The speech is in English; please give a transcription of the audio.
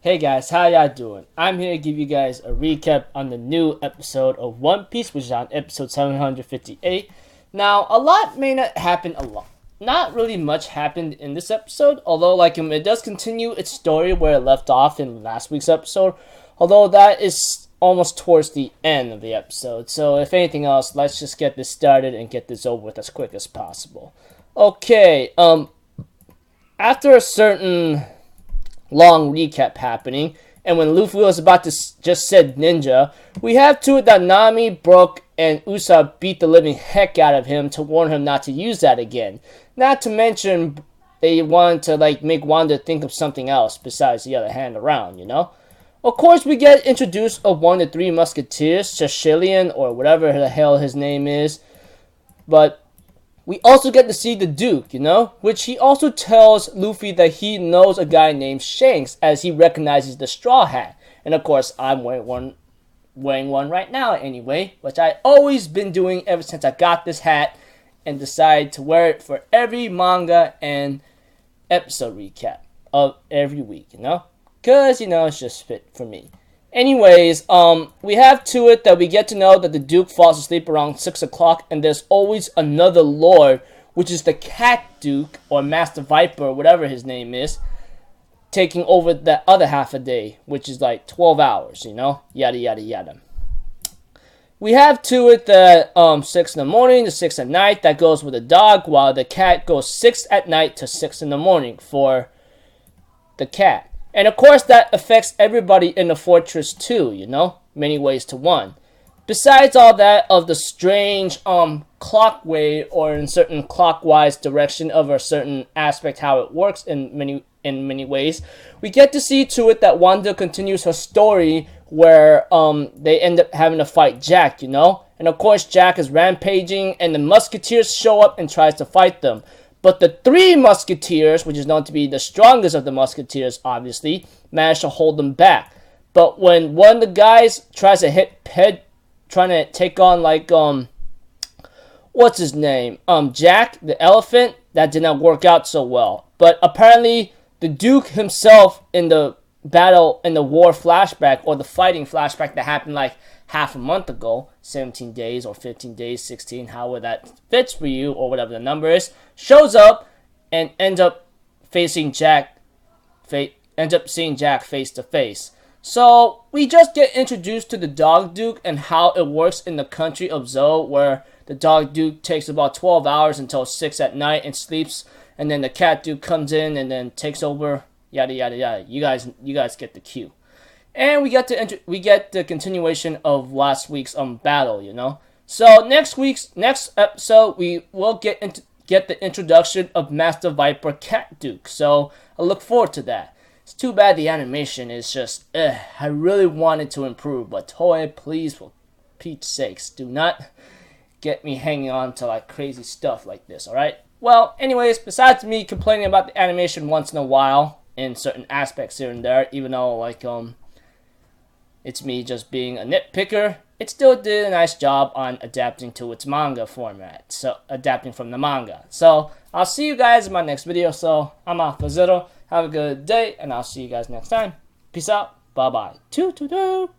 Hey guys, how y'all doing? I'm here to give you guys a recap on the new episode of One Piece, which is on episode 758. Now, a lot may not happen Not really much happened in this episode, although it does continue its story where it left off in last week's episode, although that is almost towards the end of the episode. So if anything else, let's just get this started and get this over with as quick as possible. Okay, after a certain long recap happening, and when Luffy was about to just said ninja, we have to it that Nami, Brook, and Usopp beat the living heck out of him to warn him not to use that again. Not to mention, they wanted to make Wanda think of something else besides the other hand around, you know? Of course, we get introduced of one of the three musketeers, Shishilian, or whatever the hell his name is, but we also get to see the Duke, you know, which he also tells Luffy that he knows a guy named Shanks as he recognizes the straw hat. And of course, I'm wearing one right now anyway, which I always been doing ever since I got this hat and decided to wear it for every manga and episode recap of every week, you know, because, you know, it's just fit for me. Anyways, we have to it that we get to know that the Duke falls asleep around 6 o'clock, and there's always another Lord, which is the Cat Duke, or Master Viper, or whatever his name is, taking over the other half a day, which is like 12 hours, you know, yada yada yada. We have to it that 6 in the morning to 6 at night, that goes with the dog, while the cat goes 6 at night to 6 in the morning for the cat. And of course, that affects everybody in the fortress too, you know, many ways to one. Besides all that of the strange clockway or in certain clockwise direction of a certain aspect how it works in many ways, we get to see to it that Wanda continues her story where they end up having to fight Jack, you know. And of course, Jack is rampaging and the musketeers show up and tries to fight them. But the three musketeers, which is known to be the strongest of the musketeers, obviously, managed to hold them back. But when one of the guys tries to trying to take on what's his name? Jack, the elephant, that did not work out so well. But apparently, the Duke himself in the battle, in the war flashback, or the fighting flashback that happened like half a month ago, 17 days or 15 days, 16, however that fits for you, or whatever the number is, shows up and ends up seeing Jack face to face. So we just get introduced to the Dog Duke and how it works in the country of Zou, where the Dog Duke takes about 12 hours until 6 at night and sleeps, and then the Cat Duke comes in and then takes over, yada yada yada. You guys get the cue. And we get the continuation of last week's battle, you know. So next episode we will get the introduction of Master Viper Cat Duke. So I look forward to that. It's too bad the animation is just I really wanted to improve, but Toei, please, for Pete's sakes, do not get me hanging on to like crazy stuff like this, alright? Well, anyways, besides me complaining about the animation once in a while in certain aspects here and there, even though it's me just being a nitpicker, it still did a nice job on adapting to its manga format. So, adapting from the manga. So, I'll see you guys in my next video. So, I'm off for Zero. Have a good day, and I'll see you guys next time. Peace out. Bye-bye. Toot-toot-toot.